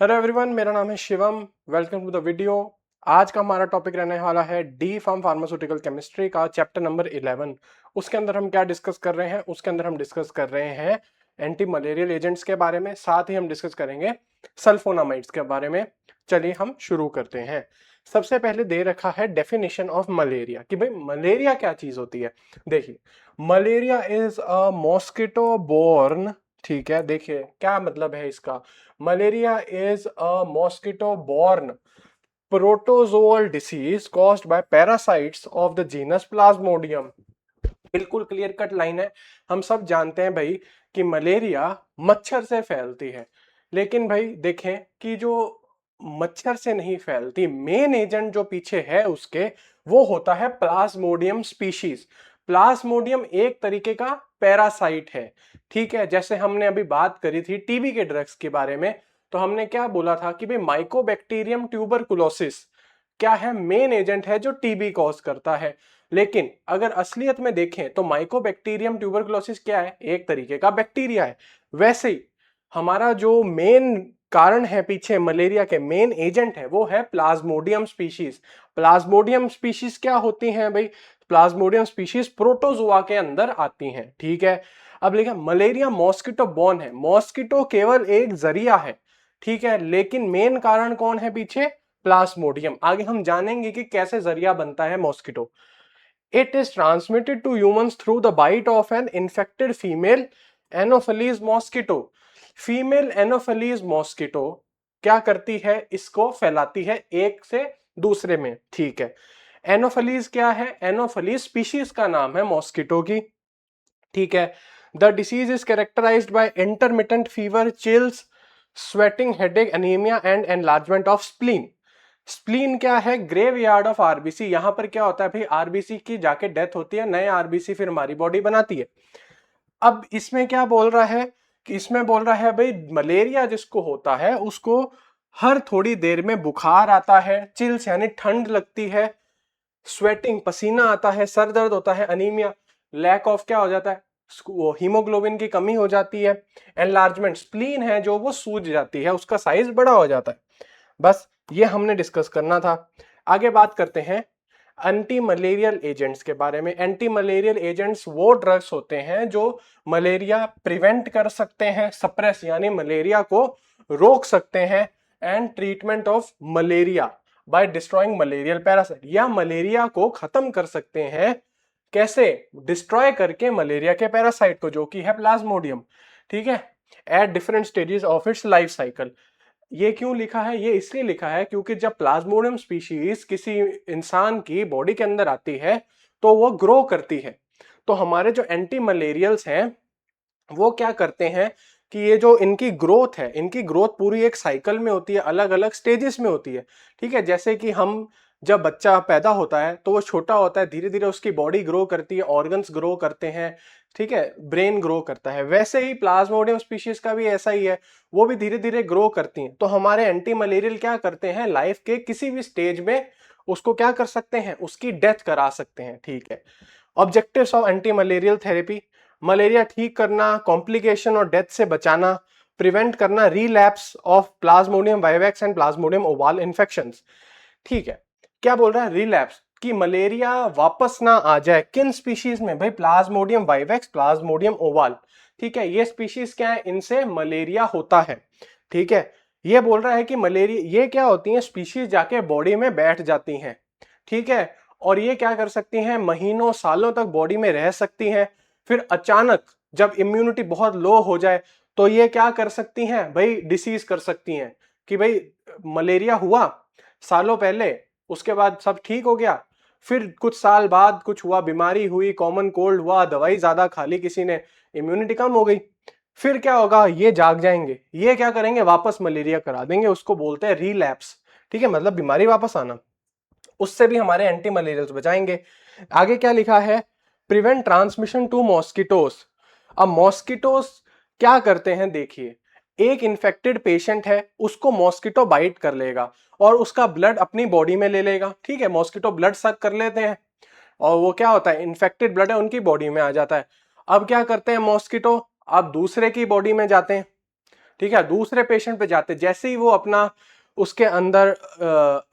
Hello everyone, मेरा नाम है Shivam. Welcome to the video. आज का हमारा टॉपिक रहने वाला है डी फार्म फार्मास्यूटिकल केमिस्ट्री का चैप्टर नंबर 11। उसके अंदर हम क्या डिस्कस कर रहे हैं? उसके अंदर हम डिस्कस कर रहे हैं एंटी मलेरियल एजेंट्स के बारे में, साथ ही हम डिस्कस करेंगे सल्फोनामाइड्स के बारे में। चलिए हम शुरू करते हैं। सबसे पहले दे रखा है डेफिनेशन ऑफ मलेरिया कि भाई मलेरिया क्या चीज होती है। देखिए, malaria is a mosquito borne. ठीक है, देखिए क्या मतलब है इसका। Malaria is a mosquito borne protozoal disease caused by parasites of the genus plasmodium. बिल्कुल क्लियर कट लाइन है। हम सब जानते हैं भाई कि मलेरिया मच्छर से फैलती है, लेकिन भाई देखें कि जो मच्छर से नहीं फैलती, मेन एजेंट जो पीछे है उसके, वो होता है प्लाज्मोडियम स्पीशीज। प्लाज्मोडियम एक तरीके का पैरासाइट है। ठीक है, जैसे हमने अभी बात करी थी टीबी के ड्रग्स के बारे में, तो हमने क्या बोला था कि भाई माइकोबैक्टीरियम ट्यूबरकुलोसिस क्या है, मेन एजेंट है जो टीबी कॉज करता है। लेकिन अगर असलियत में देखें तो माइकोबैक्टीरियम ट्यूबरकुलोसिस क्या है, एक तरीके का बैक्टीरिया है। वैसे ही हमारा जो मेन कारण है पीछे मलेरिया के, मेन एजेंट है, वो है प्लाज्मोडियम स्पीशीज। प्लाज्मोडियम स्पीशीज क्या होती हैं भाई? प्लाज्मोडियम स्पीशीज प्रोटोजोआ के अंदर आती हैं। ठीक है, अब लिखा मलेरिया मॉस्किटो बॉर्न है। मॉस्किटो केवल एक जरिया है, ठीक है, लेकिन मेन कारण कौन है पीछे? प्लाज्मोडियम। आगे हम जानेंगे कि कैसे जरिया बनता है mosquito. It is transmitted to humans through the bite of an infected female Anopheles mosquito. Female Anopheles mosquito क्या करती है? इसको फैलाती है एक से दूसरे में। ठीक है, एनोफेलीज क्या है? एनोफेलीज स्पीशीज का नाम है मॉस्किटो की। ठीक है, the disease is characterised by intermittent fever, chills, sweating, headache, anaemia and enlargement of spleen. Spleen क्या है? Graveyard of RBC. यहां पर क्या होता है भाई, आरबीसी की जाके डेथ होती है, नए आरबीसी फिर हमारी बॉडी बनाती है। अब इसमें क्या बोल रहा है कि इसमें बोल रहा है भाई मलेरिया जिसको होता है उसको हर थोड़ी देर में बुखार आता है, चिल्स यानी ठंड लगती है, स्वेटिंग पसीना आता है, सर दर्द होता है, अनीमिया लैक ऑफ क्या हो जाता है, वो हीमोग्लोबिन की कमी हो जाती है, एनलार्जमेंट स्प्लीन है जो वो सूज जाती है, उसका साइज बड़ा हो जाता है। बस ये हमने डिस्कस करना था। आगे बात करते हैं एंटी मलेरियल एजेंट्स के बारे में। एंटी मलेरियल एजेंट्स वो ड्रग्स होते हैं जो मलेरिया प्रिवेंट कर सकते हैं, सप्रेस यानी मलेरिया को रोक सकते हैं, and treatment of malaria by destroying malarial parasite, या मलेरिया को खत्म कर सकते हैं। कैसे? डिस्ट्रॉय करके मलेरिया के पैरासाइट को, जो कि है प्लाज्मोडियम। ठीक है, at different stages of its life cycle. ये क्यों लिखा है? ये इसलिए लिखा है क्योंकि जब प्लाज्मोडियम स्पीशीज किसी इंसान की बॉडी के अंदर आती है तो वो ग्रो करती है। तो हमारे जो एंटी मलेरियल्स हैं वो क्या करते हैं कि ये जो इनकी ग्रोथ है, इनकी ग्रोथ पूरी एक साइकिल में होती है, अलग अलग स्टेजेस में होती है। ठीक है, जैसे कि हम जब बच्चा पैदा होता है तो वो छोटा होता है, धीरे धीरे उसकी बॉडी ग्रो करती है, ऑर्गन्स ग्रो करते हैं, ठीक है, ब्रेन ग्रो करता है। वैसे ही प्लाज्मोडियम स्पीशीज का भी ऐसा ही है, वो भी धीरे धीरे ग्रो करती हैं। तो हमारे एंटी मलेरियल क्या करते हैं, लाइफ के किसी भी स्टेज में उसको क्या कर सकते हैं, उसकी डेथ करा सकते हैं। ठीक है, objectives of anti malarial therapy: malaria ठीक करना, कॉम्प्लिकेशन और डेथ से बचाना, प्रिवेंट करना relapse of plasmodium vivax and plasmodium ovale infections. ठीक है, क्या बोल रहा है? रिलैप्स, कि मलेरिया वापस ना आ जाए। किन स्पीशीज में भाई? Plasmodium vivax, plasmodium ovale. ठीक है, ये स्पीशीज क्या है? इनसे मलेरिया होता है। ठीक है, ये बोल रहा है कि मलेरिया ये क्या होती है, स्पीशीज जाके बॉडी में बैठ जाती हैं। ठीक है, और ये क्या कर सकती हैं, महीनों सालों तक बॉडी में रह सकती हैं। फिर अचानक जब इम्यूनिटी बहुत लो हो जाए तो ये क्या कर सकती हैं भाई, डिसीज कर सकती हैं। कि भाई मलेरिया हुआ सालों पहले, उसके बाद सब ठीक हो गया, फिर कुछ साल बाद कुछ हुआ, बीमारी हुई, कॉमन कोल्ड हुआ, दवाई ज्यादा खा ली किसी ने, इम्यूनिटी कम हो गई, फिर क्या होगा, ये जाग जाएंगे, ये क्या करेंगे, वापस मलेरिया करा देंगे। उसको बोलते हैं रीलैप्स। ठीक है, मतलब बीमारी वापस आना। उससे भी हमारे एंटी मलेरियल्स बचाएंगे। आगे क्या लिखा है? Prevent transmission to mosquitoes. अब मॉस्किटोस क्या करते हैं, देखिए, एक इन्फेक्टेड पेशेंट है, उसको मॉस्किटो बाइट कर लेगा और उसका ब्लड अपनी बॉडी में ले लेगा। ठीक है, मॉस्किटो ब्लड सक कर लेते हैं और वो क्या होता है, इन्फेक्टेड ब्लड है उनकी बॉडी में आ जाता है। अब क्या करते हैं मॉस्किटो? अब दूसरे की बॉडी में जाते हैं, ठीक है, दूसरे पेशेंट पे जाते जैसे ही वो अपना उसके अंदर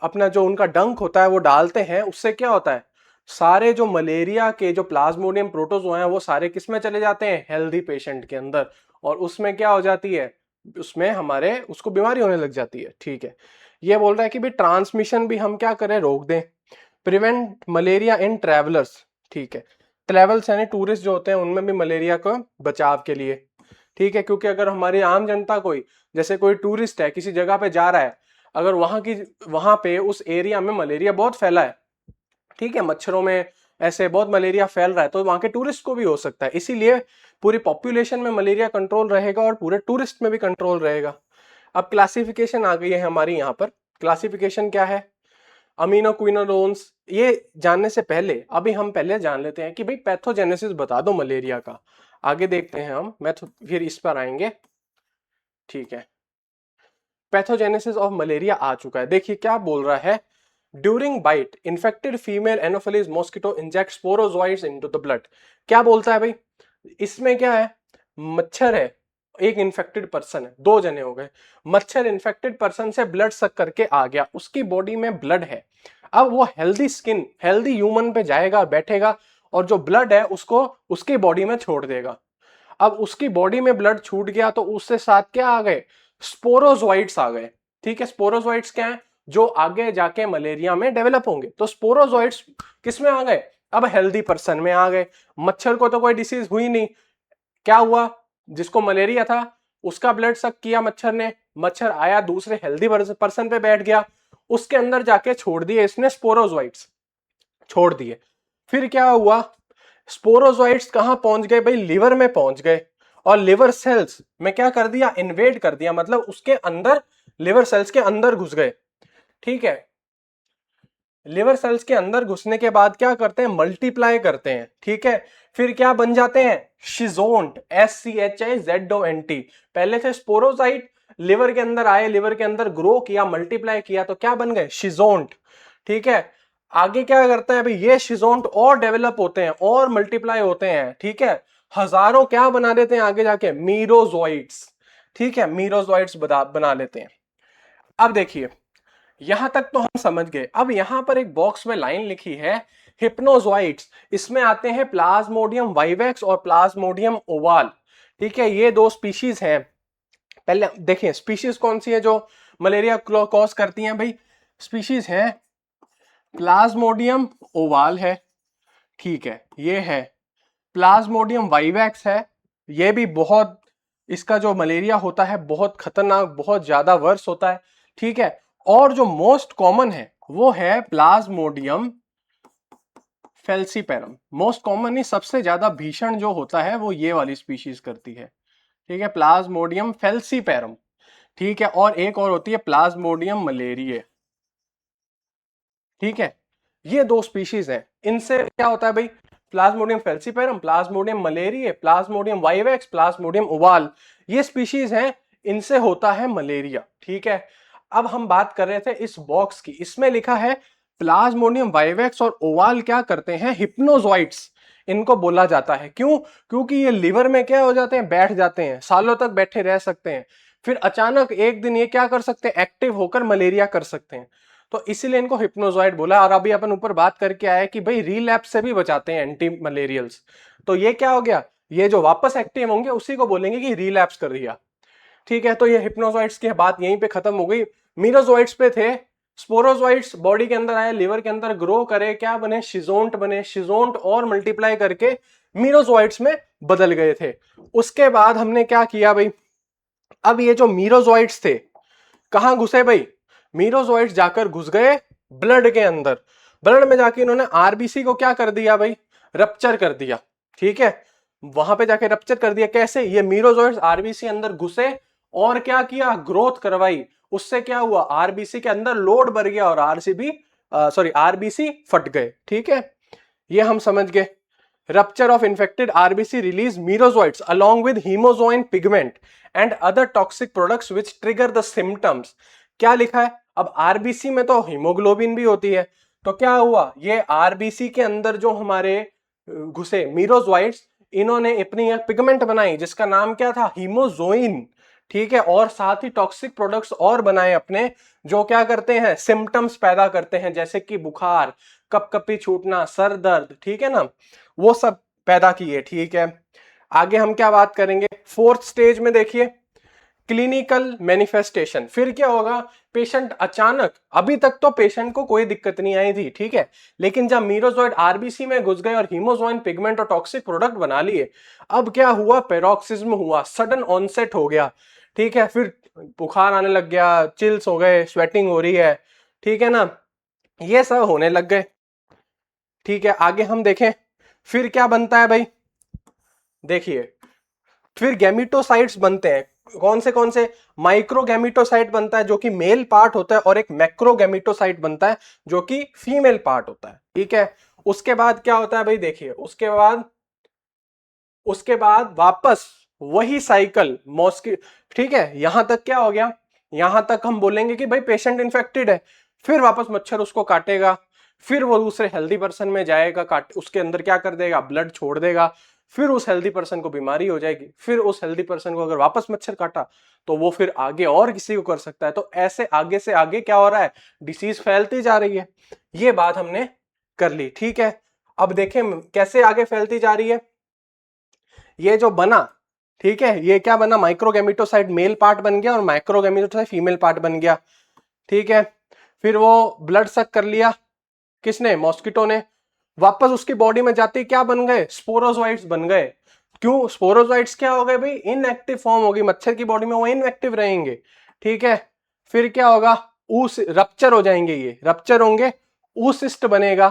अपना जो उनका डंक होता है वो डालते हैं, उससे क्या होता है, सारे जो मलेरिया के जो प्लाज्मोडियम प्रोटोजोआ हैं वो सारे किस में चले जाते हैं, हेल्दी पेशेंट के अंदर, और उसमें क्या हो जाती है, उसमें हमारे उसको बीमारी होने लग जाती है। ठीक है, ये बोल रहा है कि भाई ट्रांसमिशन भी हम क्या करें, रोक दें। प्रिवेंट मलेरिया इन ट्रेवलर्स, ठीक है, ट्रेवल्स यानी टूरिस्ट जो होते हैं उनमें भी मलेरिया को बचाव के लिए। ठीक है, क्योंकि अगर हमारी आम जनता कोई, जैसे कोई टूरिस्ट है किसी जगह पे जा रहा है, अगर वहां पे उस एरिया में मलेरिया बहुत फैला है, ठीक है, मच्छरों में ऐसे बहुत मलेरिया फैल रहा है, तो वहां के टूरिस्ट को भी हो सकता है। इसीलिए पूरी पॉपुलेशन में मलेरिया कंट्रोल रहेगा और पूरे टूरिस्ट में भी कंट्रोल रहेगा। अब क्लासिफिकेशन आ गई है हमारी यहाँ पर। क्लासिफिकेशन क्या है, अमीनोक्विनोलोन्स। ये जानने से पहले अभी हम पहले जान लेते हैं कि भाई पैथोजेनेसिस बता दो मलेरिया का, आगे देखते हैं हम, फिर इस पर आएंगे। ठीक है, पैथोजेनेसिस ऑफ मलेरिया आ चुका है। देखिए क्या बोल रहा है, during bite infected female anopheles mosquito inject sporozoites into the blood. क्या बोलता है भाई, इसमें क्या है, मच्छर है, एक इन्फेक्टेड पर्सन है, दो जने हो गए, मच्छर इन्फेक्टेड पर्सन से ब्लड सक करके आ गया, उसकी बॉडी में ब्लड है। अब वो हेल्दी स्किन हेल्दी ह्यूमन पे जाएगा, बैठेगा, और जो ब्लड है उसको उसकी बॉडी में छोड़ देगा। अब उसकी बॉडी में ब्लड छूट गया तो उससे साथ क्या आ गए, स्पोरोजोइड्स आ गए। ठीक है, स्पोरोजोइड्स क्या है, जो आगे जाके मलेरिया में डेवलप होंगे। तो स्पोरोजोइड्स किस में आ गए, अब हेल्दी पर्सन में आ गए। मच्छर को तो कोई डिसीज हुई नहीं, क्या हुआ, जिसको मलेरिया था उसका ब्लड सक किया मच्छर ने, मच्छर आया दूसरे हेल्दी पर्सन पे बैठ गया, उसके अंदर जाके छोड़ दिए इसने स्पोरोजोइड्स, छोड़ दिए। फिर क्या हुआ, स्पोरोजोइड्स कहां पहुंच गए भाई, लिवर में पहुंच गए, और लिवर सेल्स में क्या कर दिया, इन्वेड कर दिया, मतलब उसके अंदर, लिवर सेल्स के अंदर घुस गए। ठीक है, लिवर सेल्स के अंदर घुसने के बाद क्या करते हैं, मल्टीप्लाई करते हैं। ठीक है, फिर क्या बन जाते हैं, शिजोंट, SCHIZONT। पहले थे स्पोरोजाइट, लिवर के अंदर आए, लिवर के अंदर ग्रो किया, मल्टीप्लाई किया, तो क्या बन गए, शिजोंट। ठीक है, आगे क्या करता है भाई, ये शिजोंट और डेवलप होते हैं और मल्टीप्लाई होते हैं। ठीक है, हजारों क्या बना देते हैं आगे जाके, मीरोजोइट्स। ठीक है, मीरोजोइट्स बना लेते हैं। अब देखिए यहां तक तो हम समझ गए। अब यहां पर एक बॉक्स में लाइन लिखी है, हिप्नोजोइट्स, इसमें आते हैं प्लाज्मोडियम वाइवेक्स और प्लाज्मोडियम ओवाल। ठीक है, ये दो स्पीशीज हैं। पहले देखिए स्पीशीज कौन सी है जो मलेरिया कॉज करती हैं भाई, स्पीशीज है प्लाज्मोडियम ओवाल है, ठीक है, ये है प्लाज्मोडियम वाइवेक्स है, ये भी बहुत, इसका जो मलेरिया होता है बहुत खतरनाक, बहुत ज्यादा वर्स होता है। ठीक है, और जो मोस्ट कॉमन है वो है प्लाज्मोडियम फेल्सीपेरम। मोस्ट कॉमन नहीं, सबसे ज्यादा भीषण जो होता है वो ये वाली स्पीशीज करती है। ठीक है, प्लाज्मोडियम फेल्सीपेरम। ठीक है, और एक और होती है प्लाज्मोडियम मलेरिये। ठीक है, ये दो स्पीशीज है, इनसे क्या होता है भाई, plasmodium falciparum, plasmodium malariae, plasmodium vivax, plasmodium ovale, ये स्पीशीज हैं, इनसे होता है मलेरिया। ठीक है, अब हम बात कर रहे थे इस बॉक्स की, इसमें लिखा है प्लाज्मोडियम वाइवेक्स और ओवाल क्या करते हैं, हिप्नोजोइट्स इनको बोला जाता है। क्यों, क्योंकि ये लिवर में क्या हो जाते हैं, बैठ जाते हैं, सालों तक बैठे रह सकते हैं, फिर अचानक एक दिन ये क्या कर सकते हैं, एक्टिव होकर मलेरिया कर सकते हैं, तो इसीलिए इनको हिप्नोजॉइड बोला। और अभी अपन ऊपर बात करके आए कि भाई रीलैप्स से भी बचाते हैं एंटी मलेरियल्स, तो ये क्या हो गया, ये जो वापस एक्टिव होंगे उसी को बोलेंगे कि रीलैप्स कर दिया। ठीक है, तो ये हिप्नोजॉइड्स की बात यहीं पे खत्म हो गई। मीरोजॉइड्स पे थे, स्पोरोजॉइड्स बॉडी के अंदर आए, लिवर के अंदर ग्रो करे, क्या बने, शिजोंट बने, शिजोंट और मल्टीप्लाई करके मीरोजॉइड्स में बदल गए थे। उसके बाद हमने क्या किया भाई, अब ये जो मीरोजॉइड्स थे कहां घुसे भाई, मीरोजोइट्स जाकर घुस गए ब्लड के अंदर, ब्लड में जाके इन्होंने आरबीसी को क्या कर दिया भाई, रप्चर कर दिया। ठीक है, वहां पे जाके रप्चर कर दिया, कैसे, ये मीरोजोइट्स आरबीसी अंदर घुसे और क्या किया, ग्रोथ करवाई, उससे क्या हुआ, आरबीसी के अंदर लोड बढ़ गया और आरबीसी फट गए। ठीक है, ये हम समझ गए। Rupture of infected RBC release merozoites along with hemozoin pigment and other toxic products which trigger the symptoms. क्या लिखा है, अब आरबीसी में तो हीमोग्लोबिन भी होती है, तो क्या हुआ, ये आरबीसी के अंदर जो हमारे घुसे मीरोजोइट्स, इन्होंने अपनी एक पिगमेंट बनाई जिसका नाम क्या था, हीमोजोइन। ठीक है, और साथ ही टॉक्सिक प्रोडक्ट्स और बनाए अपने, जो क्या करते हैं, सिम्टम्स पैदा करते हैं, जैसे कि बुखार, कपकपी छूटना, सर दर्द, ठीक है ना, वो सब पैदा किए। ठीक है, आगे हम क्या बात करेंगे, फोर्थ स्टेज में देखिए क्लिनिकल मैनिफेस्टेशन। फिर क्या होगा, पेशेंट अचानक, अभी तक तो पेशेंट को कोई दिक्कत नहीं आई थी, ठीक है, लेकिन जब मीरोजोइड आरबीसी में घुस गए और हीमोजोइन पिगमेंट और टॉक्सिक प्रोडक्ट बना लिए, अब क्या हुआ, पेरोक्सिज्म हुआ, सडन ऑनसेट हो गया, ठीक है, फिर बुखार आने लग गया, चिल्स हो गए, स्वेटिंग हो रही है, ठीक है ना, ये सब होने लग गए। ठीक है, आगे हम देखें फिर क्या बनता है भाई, देखिए फिर गैमिटोसाइट्स बनते हैं। कौन से, माइक्रोगैमिटोसाइट बनता है जो कि मेल पार्ट होता है, और एक मैक्रोगैमिटोसाइट बनता है जो कि फीमेल पार्ट होता है। ठीक है, उसके बाद क्या होता है भाई, देखिए उसके बाद वापस वही साइकिल मॉस्की, ठीक है, यहां तक क्या हो गया, यहां तक हम बोलेंगे कि भाई पेशेंट इन्फेक्टेड है, फिर वापस मच्छर उसको काटेगा, फिर वो दूसरे हेल्दी पर्सन में जाएगा, काट उसके अंदर क्या कर देगा, ब्लड छोड़ देगा, फिर उस हेल्दी पर्सन को बीमारी हो जाएगी, फिर उस हेल्दी पर्सन को अगर वापस मच्छर काटा तो वो फिर आगे और किसी को कर सकता है। तो ऐसे आगे से आगे क्या हो रहा है, डिसीज फैलती जा रही है। ये बात हमने कर ली। ठीक है, अब देखें कैसे आगे फैलती जा रही है, ये जो बना, ठीक है, ये क्या बना, माइक्रोगैमिटोसाइट मेल पार्ट बन गया और माइक्रोगैमिटोसाइट फीमेल पार्ट बन गया। ठीक है, फिर वो ब्लड सक कर लिया, किसने, मॉस्किटो ने, वापस उसकी बॉडी में जाते ही क्या बन गए, स्पोरोजोइट्स बन गए। क्यों स्पोरोजोइट्स क्या हो गए भाई, इनएक्टिव फॉर्म होगी मच्छर की बॉडी में, वो इनएक्टिव रहेंगे। ठीक है, फिर क्या होगा, ऊस रप्चर हो जाएंगे, ये रप्चर होंगे, ऊसिस्ट बनेगा।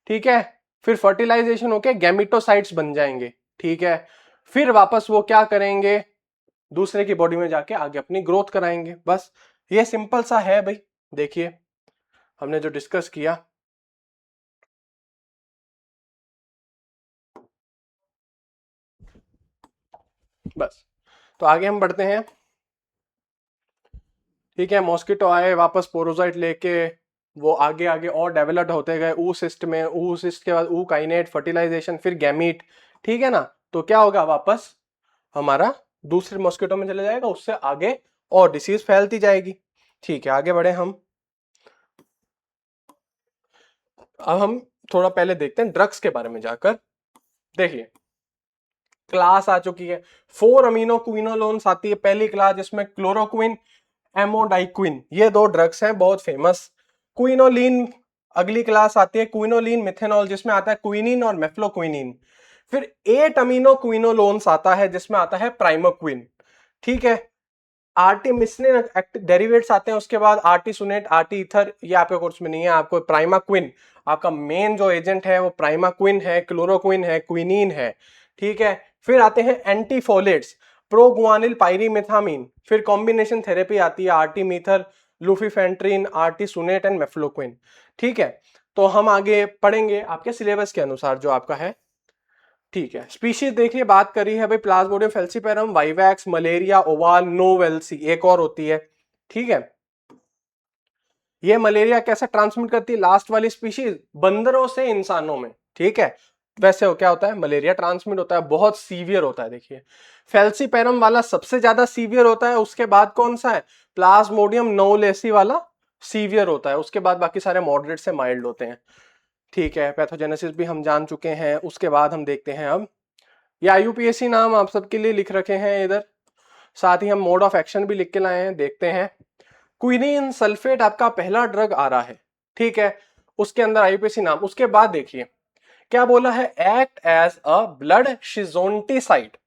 ठीक है, फिर फर्टिलाइजेशन होके गैमिटोसाइट्स बन जाएंगे। ठीक है, फिर वापस वो क्या करेंगे, दूसरे की बॉडी में जाके आगे अपनी ग्रोथ कराएंगे। बस ये सिंपल सा है भाई, देखिए हमने जो डिस्कस किया। बस, तो आगे हम बढ़ते हैं। ठीक है, मॉस्किटो आए वापस पोरोजाइट लेके, वो आगे आगे और डेवलप्ड होते गए, ऊ सिस्ट में, ऊ सिस्ट के बाद ऊ काइनेट, फर्टिलाइजेशन, फिर गैमीट। ठीक है ना, तो क्या होगा, वापस हमारा दूसरे मॉस्किटो में चले जाएगा, उससे आगे और डिसीज फैलती जाएगी। ठीक है, आगे बढ़े हम। अब हम थोड़ा पहले देखते हैं ड्रग्स के बारे में जाकर। देखिए क्लास आ चुकी है, 4 अमीनो क्विनोलोन्स आती है पहली क्लास, जिसमें क्लोरोक्विन, एमोडाइक्विन, ये दो ड्रग्स हैं बहुत फेमस। क्विनोलिन अगली क्लास आती है, क्विनोलिन मिथेनॉल, जिसमें आता है क्विनिन और मेफ्लोक्विनिन। फिर 8 अमीनो क्विनोलोन्स आता है, जिसमें आता है प्राइमोक्विन। ठीक है, आर्टिमिसिन डेरिवेट्स आते हैं, उसके बाद आर्टिसुनेट, आर्टी इथर, ये आपके कोर्स में नहीं है। आपको प्राइमाक्विन, आपका मेन जो एजेंट है वो प्राइमाक्विन है, क्लोरोक्विन है, क्विनिन है। ठीक है, फिर आते हैं एंटीफोलेट्स, प्रोगुआनिल पायरीमेथामीन, फिर कॉम्बिनेशन थेरेपी आती है, आर्टीमीथर, लुफिफेंट्रिन, आर्टिसुनेट एंड मेफ्लोक्विन। ठीक है, तो हम आगे पढ़ेंगे आपके सिलेबस के अनुसार जो आपका है। ठीक है, स्पीशीज देखिए, बात करी है भाई, plasmodium falciparum, vivax, malaria, oval, नोवेल्सी, एक और होती है। ठीक है, ये मलेरिया कैसे ट्रांसमिट करती है, लास्ट वाली स्पीशीज बंदरों से इंसानों में। ठीक है, वैसे हो क्या होता है, मलेरिया ट्रांसमिट होता है, बहुत सीवियर होता है। देखिए फेल्सीपेरम वाला सबसे ज्यादा सीवियर होता है, उसके बाद कौन सा है, प्लाज्मोडियम नोवेल्सी वाला सीवियर होता है, उसके बाद बाकी सारे मॉडरेट से माइल्ड होते हैं। ठीक है, पैथोजेनेसिस भी हम जान चुके हैं। उसके बाद हम देखते हैं अब, ये आईयूपीएसी नाम आप सबके लिए लिख रखे हैं इधर, साथ ही हम मोड ऑफ एक्शन भी लिख के लाए हैं, देखते हैं। क्विनीन सल्फेट आपका पहला ड्रग आ रहा है। ठीक है, उसके अंदर आईयूपीएसी नाम। उसके बाद देखिए क्या बोला है, act as a blood schizonticide.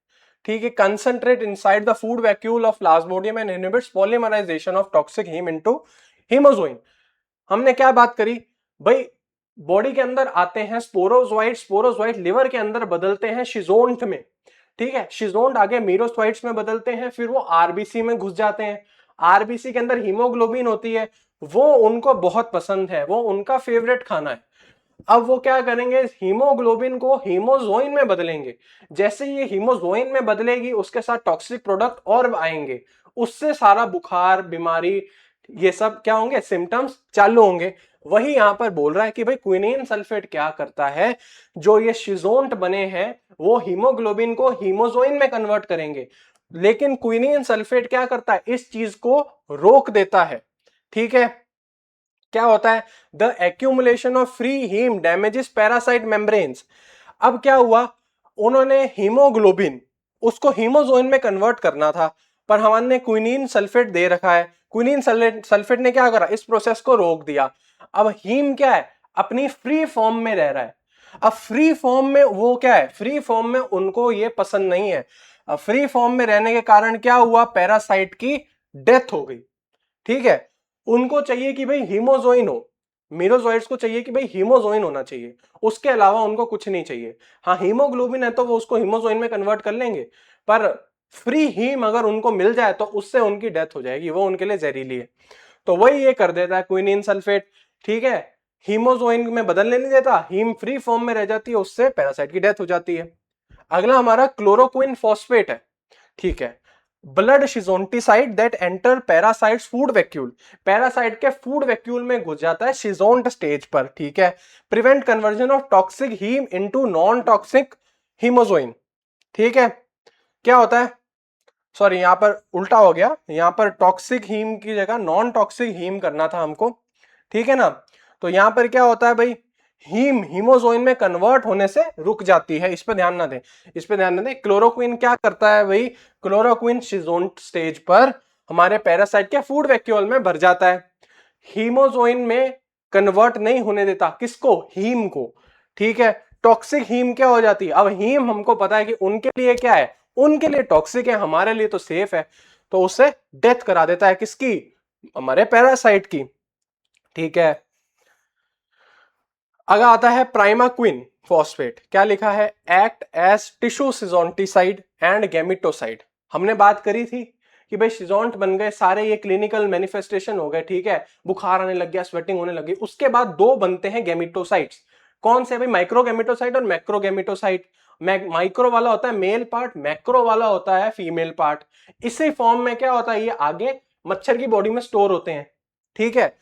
ठीक है, concentrate inside the food vacuole of plasmodium and inhibits polymerisation of toxic haem into haemozoin. हमने क्या बात करी भाई, बॉडी के अंदर आते हैं स्पोरोजोइट, स्पोरोजोइट लिवर के अंदर बदलते हैं शिजोंट में। ठीक है, शिजोंट आगे मीरोसाइट्स में बदलते हैं, फिर वो आरबीसी में घुस जाते हैं। आरबीसी के अंदर हीमोग्लोबिन होती है, वो उनको बहुत पसंद है, वो उनका फेवरेट खाना है। अब वो क्या करेंगे, हीमोग्लोबिन को हीमोजोइन में बदलेंगे। जैसे ये हीमोजोइन में बदलेगी, उसके साथ टॉक्सिक प्रोडक्ट और आएंगे, उससे सारा बुखार, बीमारी, ये सब क्या होंगे, सिम्टम्स चालू होंगे। वही यहां पर बोल रहा है कि भाई क्विनीन सल्फेट क्या करता है, जो ये शिजोंट बने हैं वो हीमोग्लोबिन को हीमोजोइन में कन्वर्ट करेंगे। लेकिन क्विनीन सल्फेट क्या करता है, इस चीज को रोक देता है। ठीक है, क्या होता है, the accumulation of free haem damages parasite membranes. अब क्या हुआ, उन्होंने हीमोग्लोबिन उसको हीमोजोइन में कन्वर्ट करना था, पर हमने क्विनीन सल्फेट दे रखा है। क्विनीन सल्फेट ने क्या करा, इस प्रोसेस को रोक दिया। अब हीम क्या है, अपनी फ्री फॉर्म में रह रहा है। अब फ्री फॉर्म में वो क्या है, फ्री फॉर्म में उनको ये पसंद नहीं है। अब फ्री फॉर्म में रहने के कारण क्या हुआ, पैरासाइट की डेथ हो गई। ठीक है, उनको चाहिए कि भाई हीमोजोइन हो, मीरोजोइड्स को चाहिए कि भाई हीमोजोइन होना चाहिए, उसके अलावा उनको कुछ नहीं चाहिए। हाँ हीमोग्लोबिन है तो वो उसको हीमोजोइन में कन्वर्ट कर लेंगे, पर फ्री हीम अगर उनको मिल जाए तो उससे उनकी डेथ हो जाएगी, वो उनके लिए जहरीली है। तो वही ये कर देता है क्विनीन सल्फेट। ठीक है, हीमोजोइन में बदलने नहीं देता, हीम फ्री फॉर्म में रह जाती है, उससे पैरासाइट की डेथ हो जाती है। अगला हमारा क्लोरोक्विन फॉस्फेट है। ठीक है, blood schizonticide that enter parasites food vacuole, parasite के फूड वैक्यूल में घुस जाता है शिजोंट स्टेज पर। ठीक है, prevent conversion of toxic haem into non toxic hemozoin. ठीक है, क्या होता है, सॉरी यहां पर उल्टा हो गया, यहां पर टॉक्सिक हीम की जगह नॉन टॉक्सिक हीम करना था हमको। ठीक है ना, तो यहां पर क्या होता है भाई, हीम हीमोजोइन में कन्वर्ट होने से रुक जाती है, इस पे ध्यान ना दें, इस पे ध्यान ना दें। क्लोरोक्विन क्या करता है भाई, क्लोरोक्विन शिजोंट स्टेज पर हमारे पैरासाइट के फूड वैक्यूल में भर जाता है, हीमोजोइन में कन्वर्ट नहीं होने देता, किसको, हीम को। ठीक है, टॉक्सिक हीम क्या हो जाती है, अब हीम हमको पता है कि उनके लिए क्या है, उनके लिए टॉक्सिक है, हमारे लिए तो सेफ है, तो उससे डेथ करा देता है, किसकी, हमारे पैरासाइट की। ठीक है, अगर आता है प्राइमाक्विन फॉस्फेट, क्या लिखा है, एक्ट एज टिश्यू सिजोंटिसाइड एंड गैमिटोसाइड। हमने बात करी थी कि भाई सिजोंट बन गए सारे, ये क्लिनिकल मैनिफेस्टेशन हो गए। ठीक है, बुखार आने लग गया, स्वेटिंग होने लगी, उसके बाद दो बनते हैं गैमिटोसाइट्स। कौन से भाई, माइक्रो गैमिटोसाइट और मैक्रो गैमिटोसाइट। माइक्रो वाला होता है मेल पार्ट, मैक्रो वाला होता है फीमेल पार्ट। इसी फॉर्म में क्या होता है, ये आगे मच्छर की बॉडी में स्टोर होते हैं। ठीक है,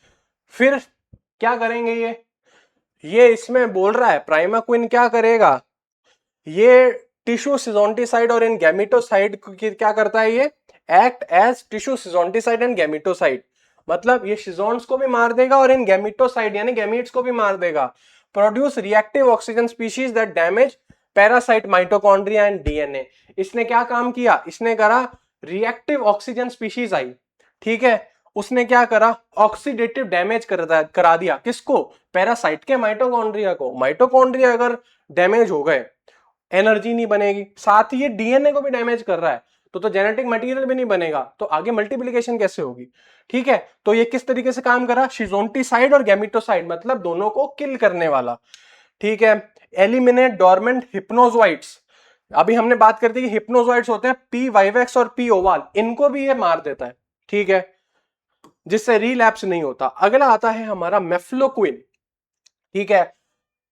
फिर क्या करेंगे ये इसमें बोल रहा है प्राइमाक्विन क्या करेगा, ये टिश्यू सिजोंटिसाइड और इन गैमिटोसाइड की क्या करता है, ये एक्ट एज टिश्यू सिजोंटिसाइड एंड गैमिटोसाइड, मतलब ये शिजोन्स को भी मार देगा और इन गैमिटोसाइड यानी गैमीट्स को भी मार देगा। Produce reactive oxygen species that damage parasite mitochondria and DNA. इसने क्या काम किया, इसने करा रिएक्टिव ऑक्सीजन स्पीशीज आई। ठीक है, उसने क्या करा, ऑक्सीडेटिव डैमेज करा दिया, किसको, पैरासाइट के माइटोकॉन्ड्रिया को। माइटोकॉन्ड्रिया अगर डैमेज हो गए, एनर्जी नहीं बनेगी, साथ ही ये डीएनए को भी डैमेज कर रहा है, तो जेनेटिक मटेरियल भी नहीं बनेगा, तो आगे मल्टीप्लिकेशन कैसे होगी। ठीक है, तो ये किस तरीके से काम करा, शिजोंटिसाइड और गैमिटोसाइड, मतलब दोनों को किल करने वाला। ठीक है, एलिमिनेट डोरमेंट हिप्नोजोइट्स। अभी हमने बात करते हैं कि हिप्नोजोइट्स होते हैं पी वाइवेक्स और पी ओवाल, इनको भी ये मार देता है। ठीक है, जिससे रीलैप्स नहीं होता। अगला आता है हमारा मेफ्लोक्विन। ठीक है,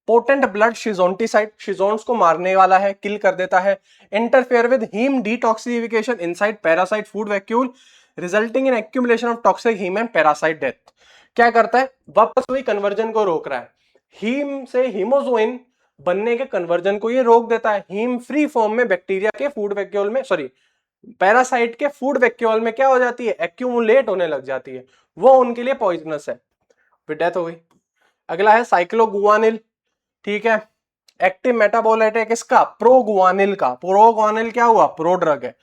पोटेंट ब्लड शिजोंटिसाइड, शिजोन्स को मारने वाला है, किल कर देता है। Interfere with haem detoxification inside parasite food vacuole resulting in accumulation of toxic haem and parasite death. क्या करता है, वापस वही कन्वर्जन को रोक रहा है, हीम से हीमोजोइन बनने के कन्वर्जन को ये रोक देता है। हीम फ्री फॉर्म में बैक्टीरिया के फूड वैक्यूल में, सॉरी पैरासाइट के फूड वैक्यूल में क्या हो जाती है, एक्यूमुलेट होने लग जाती है, वो उनके लिए पॉइजनस है, फिर डेथ हो गई। अगला है साइक्लोगुआनिल। ठीक है, एक्टिव मेटाबोलाइट है किसका, प्रोगुआनिल का। प्रोगुआनिल क्या हुआ, प्रो ड्रग है।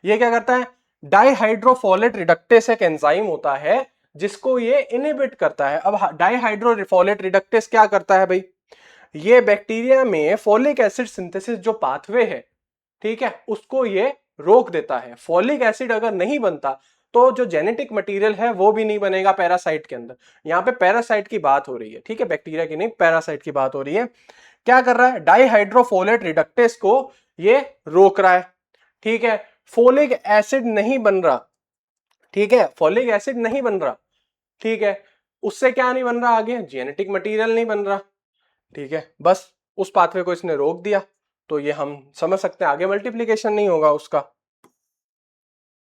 ये क्या करता है, डाइहाइड्रोफोलेट रिडक्टेस एक एंजाइम होता है जिसको ये इनहिबिट करता है। अब डाइहाइड्रोफोलेट रिडक्टेस क्या करता है भाई, ये बैक्टीरिया में फोलिक एसिड सिंथेसिस जो पाथवे है, ठीक है, उसको ये रोक देता है। फोलिक एसिड अगर नहीं बनता तो जो जेनेटिक मटेरियल है वो भी नहीं बनेगा पैरासाइट के अंदर। यहाँ पे पैरासाइट की बात हो रही है, ठीक है, बैक्टीरिया की नहीं, पैरासाइट की बात हो रही है। क्या कर रहा है, डाइहाइड्रोफोलेट रिडक्टेस को ये रोक रहा है। ठीक है, फोलिक एसिड नहीं बन रहा, ठीक है, फोलिक एसिड नहीं बन रहा, ठीक है, उससे क्या नहीं बन रहा, आगे जेनेटिक मटेरियल नहीं बन रहा। ठीक है, बस उस पाथवे को इसने रोक दिया, तो ये हम समझ सकते हैं आगे मल्टीप्लीकेशन नहीं होगा उसका।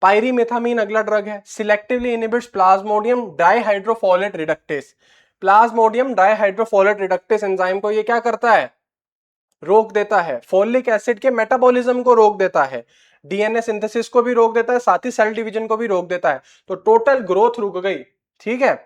पायरीमेथामीन अगला ड्रग है, selectively inhibits plasmodium dihydrofolate reductase. Plasmodium dihydrofolate reductase enzyme को ये क्या करता है, रोक देता है, फोलिक एसिड के मेटाबॉलिज्म को रोक देता है। डीएनए सिंथेसिस को भी रोक देता है, साथ ही सेल डिवीजन को भी रोक देता है, तो टोटल ग्रोथ रुक गई। ठीक है।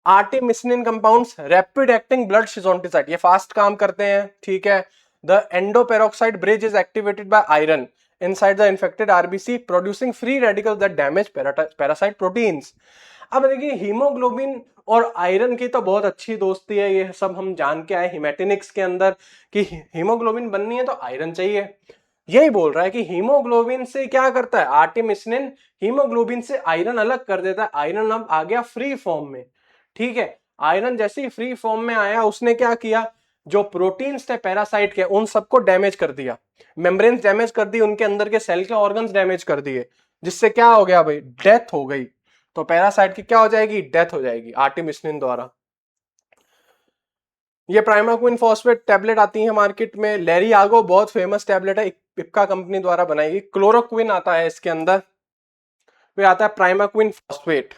Artemisinin compounds rapid acting blood schizonticide, ये फास्ट काम करते हैं। ठीक है। The endoperoxide bridge is activated by iron inside the infected RBC producing free radicals that damage parasite proteins. अब देखिए हीमोग्लोबिन और आयरन की तो बहुत अच्छी दोस्ती है, ये सब हम जान के आए हिमेटिनिक्स के अंदर कि हीमोग्लोबिन बननी है तो आयरन चाहिए। यही बोल रहा है कि हीमोग्लोबिन से क्या करता है आर्टिमिसिनिन, हीमोग्लोबिन से आयरन अलग कर देता है। आयरन अब आ गया फ्री फॉर्म में। ठीक है। आयरन जैसे ही फ्री फॉर्म में आया उसने क्या किया, जो प्रोटीन्स थे पैरासाइट के उन सबको डैमेज कर दिया, मेम्ब्रेन्स डैमेज कर दी, उनके अंदर के सेल के ऑर्गन्स डैमेज कर दिए, जिससे क्या हो गया भाई, डेथ हो गई। तो पैरासाइट की क्या हो जाएगी, डेथ हो जाएगी आर्टिमिसिनिन द्वारा। ये प्राइमाक्विन फॉस्फेट टैबलेट आती है मार्केट में, लैरियागो बहुत फेमस टैबलेट है, इप्का कंपनी द्वारा बनाई गई। क्लोरोक्विन आता है इसके अंदर, फिर आता है प्राइमाक्विन फॉस्फेट।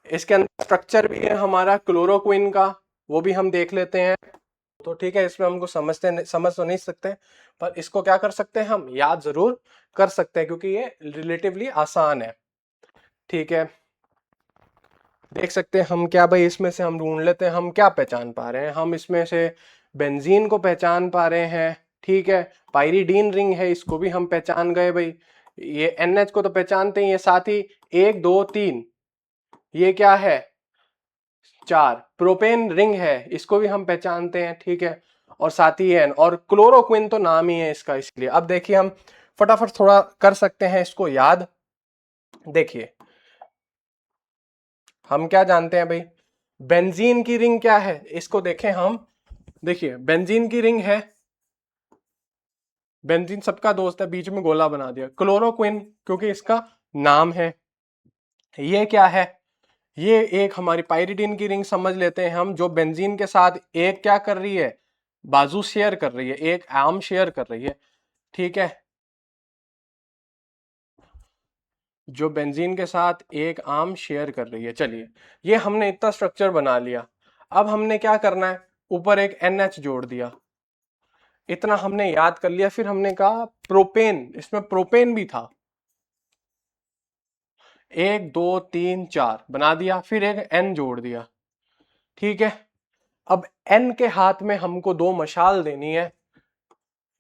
इसके अंदर स्ट्रक्चर भी है हमारा क्लोरोक्विन का, वो भी हम देख लेते हैं। तो ठीक है, इसमें हमको समझ तो नहीं सकते, पर इसको क्या कर सकते हैं, हम याद जरूर कर सकते हैं क्योंकि ये रिलेटिवली आसान है। ठीक है। देख सकते हैं हम क्या भाई, इसमें से हम ढूंढ लेते हैं हम क्या पहचान पा रहे हैं। हम इसमें से बेंजीन को पहचान पा रहे हैं। ठीक है। पायरीडीन रिंग है, इसको भी हम पहचान गए भाई। ये NH को तो पहचानते ही है, साथ ही 1 2 3 ये क्या है 4 प्रोपेन रिंग है, इसको भी हम पहचानते हैं। ठीक है। और साथ ही एन, और क्लोरोक्विन तो नाम ही है इसका, इसलिए अब देखिए हम फटाफट थोड़ा कर सकते हैं इसको याद। देखिए हम क्या जानते हैं भाई, बेंजीन की रिंग क्या है, इसको देखें हम। देखिए बेंजीन की रिंग है, बेंजीन सबका दोस्त है, बीच में गोला बना दिया। क्लोरोक्विन क्योंकि इसका नाम है। ये क्या है, ये एक हमारी पाइरिडीन की रिंग समझ लेते हैं हम, जो बेंजीन के साथ एक क्या कर रही है, बाजू शेयर कर रही है, एक आर्म शेयर कर रही है। ठीक है। जो बेंजीन के साथ एक आर्म शेयर कर रही है। चलिए ये हमने इतना स्ट्रक्चर बना लिया। अब हमने क्या करना है, ऊपर एक NH जोड़ दिया, इतना हमने याद कर लिया। फिर हमने कहा प्रोपेन, इसमें प्रोपेन भी था, 1 2 3 4 बना दिया, फिर एक N जोड़ दिया। ठीक है। अब N के हाथ में हमको 2 मशाल देनी है,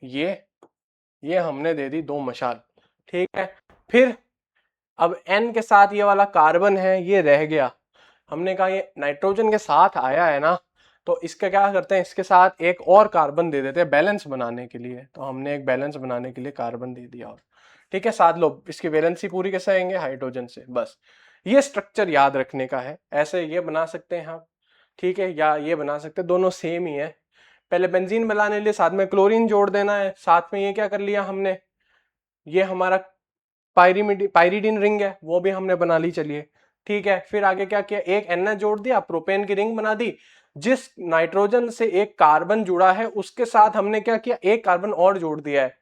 ये हमने दे दी 2 मशाल। ठीक है। फिर अब N के साथ ये वाला कार्बन है, ये रह गया। हमने कहा ये नाइट्रोजन के साथ आया है ना, तो इसका क्या करते हैं, इसके साथ एक और कार्बन दे देते हैं बैलेंस बनाने के लिए। तो हमने एक बैलेंस बनाने के लिए कार्बन दे दिया। और ठीक है, साथ लो, इसकी वैलेंसी पूरी कैसे आएंगे, हाइड्रोजन से। बस ये स्ट्रक्चर याद रखने का है, ऐसे ये बना सकते हैं हम। ठीक है, या ये बना सकते हैं, दोनों सेम ही है। पहले बेंजीन बनाने के लिए साथ में क्लोरीन जोड़ देना है, साथ में ये क्या कर लिया हमने, ये हमारा पायरीडीन रिंग है, वो भी हमने बना ली। चलिए ठीक है। फिर आगे क्या किया, एक NH जोड़ दिया, प्रोपेन की रिंग बना दी। जिस नाइट्रोजन से एक कार्बन जुड़ा है उसके साथ हमने क्या किया, एक कार्बन और जोड़ दिया है।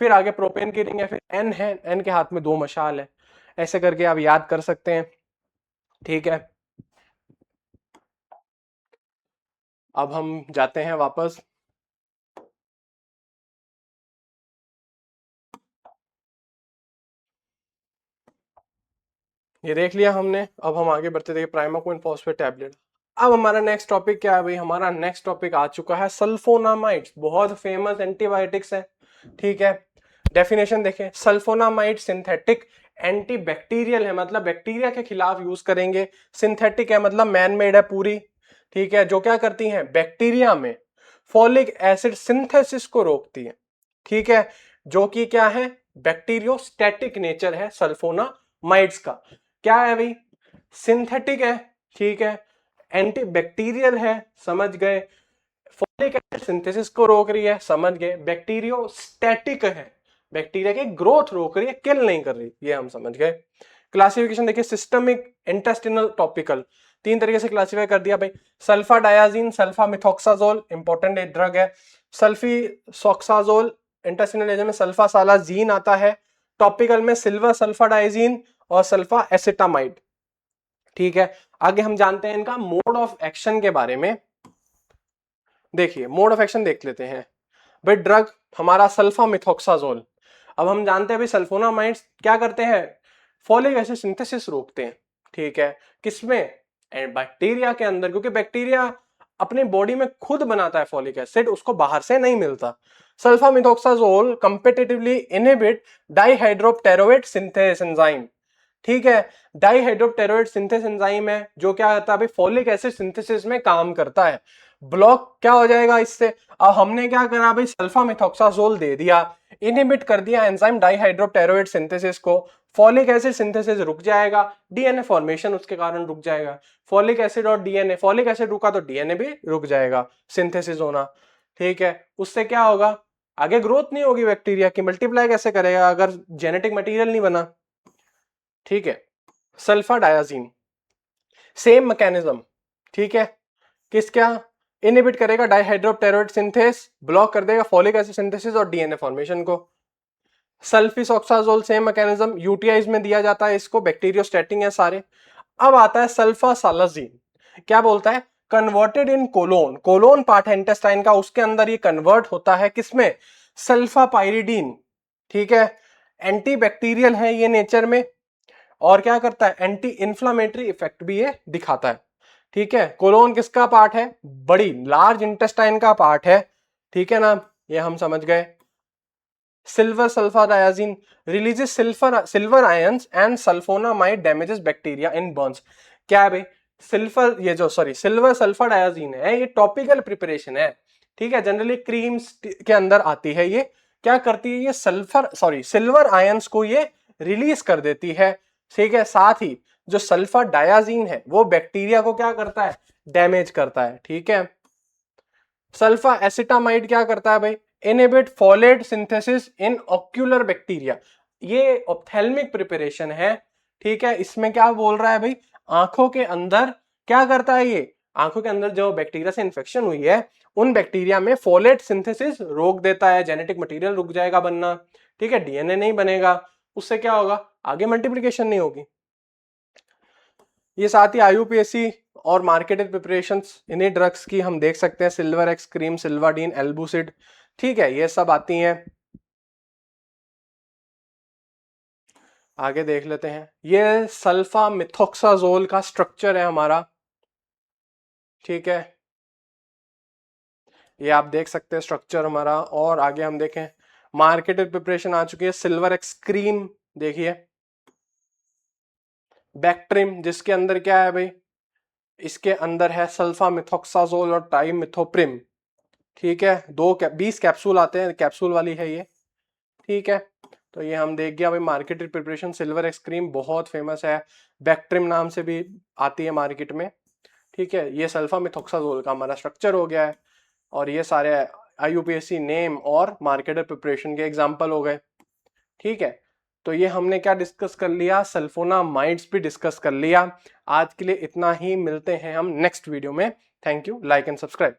फिर आगे प्रोपेन की रिंग है, फिर N है, N के हाथ में 2 मशाल है। ऐसे करके आप याद कर सकते हैं। ठीक है। अब हम जाते हैं वापस। ये देख लिया हमने, अब हम आगे बढ़ते थे प्राइमाक्विन फॉस्फेट टैबलेट। अब हमारा नेक्स्ट टॉपिक क्या है भाई, हमारा नेक्स्ट टॉपिक आ चुका है सल्फोनामाइड्स, बहुत फेमस एंटीबायोटिक्स है। ठीक है। डेफिनेशन देखें, सल्फोनामाइड सिंथेटिक एंटीबैक्टीरियल है, मतलब बैक्टीरिया के खिलाफ यूज करेंगे। सिंथेटिक है मतलब मैन मेड है पूरी। ठीक है। जो क्या करती हैं, बैक्टीरिया में फॉलिक एसिड सिंथेसिस को रोकती है। ठीक है। जो कि क्या है, बैक्टीरियोस्टैटिक नेचर है सल्फोनामाइड्स का। क्या है भाई, सिंथेटिक है। ठीक है। एंटीबैक्टीरियल है, समझ गए। फोलिक एसिड सिंथेसिस को रोक रही है, समझ गए। बैक्टीरियोस्टैटिक है, बैक्टीरिया की ग्रोथ रोक रही है, किल नहीं कर रही, ये हम समझ गए। क्लासिफिकेशन देखिए, सिस्टमिक, इंटेस्टिनल, टॉपिकल, 3 तरीके से क्लासिफाई कर दिया भाई। सल्फा डायाजीन, सल्फा मिथोक्साजोल, इंपॉर्टेंट एक ड्रग है। सल्फी सॉक्साजोल, इंटेस्टिनल में सल्फा सालाजीन आता है। टॉपिकल में सिल्वर सल्फा डाइजीन और सल्फा एसिटामाइड। ठीक है। आगे हम जानते हैं इनका मोड ऑफ एक्शन के बारे में। देखिए मोड ऑफ एक्शन देख लेते हैं भाई। ड्रग हमारा सल्फा मिथोक्साजोल, अब हम जानते हैं भाई सल्फोनामाइड्स क्या करते हैं, फॉलिक एसिड सिंथेसिस रोकते हैं, ठीक है, किसमें, बैक्टीरिया के अंदर, क्योंकि बैक्टीरिया अपनी बॉडी में खुद बनाता है फॉलिक एसिड, उसको बाहर से नहीं मिलता। सल्फामिथोक्साजोल कंपेटिटिवली इनहिबिट डाइहाइड्रोप्टेरोएट सिंथेस एंजाइम, ठीक है, डाइहाइड्रोप्टेरोएट सिंथेस एंजाइम है जो क्या करता है भाई, फॉलिक एसिड सिंथेसिस में काम करता है। ब्लॉक क्या हो जाएगा इससे, अब हमने क्या करा भाई, सल्फामिथोक्साजोल दे दिया, इनहिबिट कर दिया एंजाइम डाइहाइड्रोप्टेरोएट सिंथेसिस को, फॉलिक एसिड सिंथेसिस रुक जाएगा, डीएनए फॉर्मेशन उसके कारण रुक जाएगा। फॉलिक एसिड और डीएनए, फॉलिक एसिड रुका तो डीएनए भी रुक जाएगा सिंथेसिस होना, ठीक है। उससे क्या होगा, आगे ग्रोथ नहीं होगी बैक्टीरिया की, मल्टीप्लाई कैसे करेगा अगर जेनेटिक मटेरियल नहीं बना, ठीक है। सल्फाडायाजीन सेम मैकेनिज्म, ठीक है, किस क्या इनहिबिट करेगा डाइहाइड्रोप्टेरोएट सिंथेस, ब्लॉक कर देगा फॉलिक एसिड सिंथेसिस और डीएनए फॉर्मेशन को। सल्फिसॉक्साजोल सेम मैकेनिज्म, यूटीआईज में दिया जाता है इसको, बैक्टीरियोस्टैटिक है सारे। अब आता है सल्फासालाजीन, क्या बोलता है, converted in colon, colon part है इंटेस्टाइन का, उसके अंदर ये कन्वर्ट होता है किसमें, सल्फापाइरिडीन, ठीक है, एंटी बैक्टीरियल है ये नेचर में, और क्या करता है, एंटी इंफ्लामेटरी इफेक्ट भी ये दिखाता है, ठीक है। कोलोन किसका पार्ट है, बड़ी लार्ज इंटेस्टाइन का पार्ट है, ठीक है ना, ये हम समझ गए। Silver sulfadiazine releases silver ions and sulfonamide damages bacteria in burns, क्या है भाई, सिल्वर सल्फाडायाजीन है, ये टॉपिकल प्रिपरेशन है, ठीक है, जनरली क्रीम्स के अंदर आती है, ये क्या करती है, ये सिल्वर आयंस को ये रिलीज कर देती है, ठीक है। साथ ही जो सल्फर डायाजीन है वो बैक्टीरिया को क्या करता है, डैमेज करता है, ठीक है। सल्फा एसिटामाइड क्या करता है भाई, inhibit folate synthesis in ocular bacteria, ये ऑप्थेल्मिक प्रिपरेशन है, ठीक है। इसमें क्या बोल रहा है भाई, आंखों के अंदर क्या करता है ये, आंखों के अंदर जो बैक्टीरिया से इन्फेक्शन हुई है उन बैक्टीरिया में फोलेट सिंथेसिस रोक देता है, जेनेटिक मटेरियल रुक जाएगा बनना, ठीक है, डीएनए नहीं बनेगा, उससे क्या होगा, आगे मल्टीप्लिकेशन नहीं होगी। ये साथ ही आईयूपीएससी और मार्केटेड प्रिपरेशंस इन्हीं ड्रग्स की हम देख सकते हैं, सिल्वर एक्स क्रीम, सिल्वाडीन, एल्बुसिड, ठीक है, ये सब आती हैं। आगे देख लेते हैं, ये सल्फा मिथोक्साजोल का स्ट्रक्चर है हमारा, ठीक है, ये आप देख सकते हैं स्ट्रक्चर हमारा। और आगे हम देखें, मार्केटेड प्रिपरेशन आ चुकी है, सिल्वर एक्स क्रीम देखिए, बैक्ट्रिम जिसके अंदर क्या है भाई, इसके अंदर है सल्फा मिथोक्साजोल और टाइमिथोप्रिम, ठीक है, 20 कैप्सूल आते हैं, कैप्सूल वाली है ये, ठीक है। तो ये हम देख गया भाई, marketed preparation silver x cream बहुत फेमस है, बैक्ट्रिम नाम से भी आती है मार्केट में, ठीक है। ये सल्फा मिथोक्साजोल का हमारा स्ट्रक्चर हो गया है, और ये सारे आईयूपीएससी नेम और मार्केटेड प्रिपरेशन के एग्जाम्पल हो गए, ठीक है। तो ये हमने क्या डिस्कस कर लिया, सल्फोनामाइड्स भी डिस्कस कर लिया। आज के लिए इतना ही, मिलते हैं हम नेक्स्ट वीडियो में। Thank you, like and subscribe.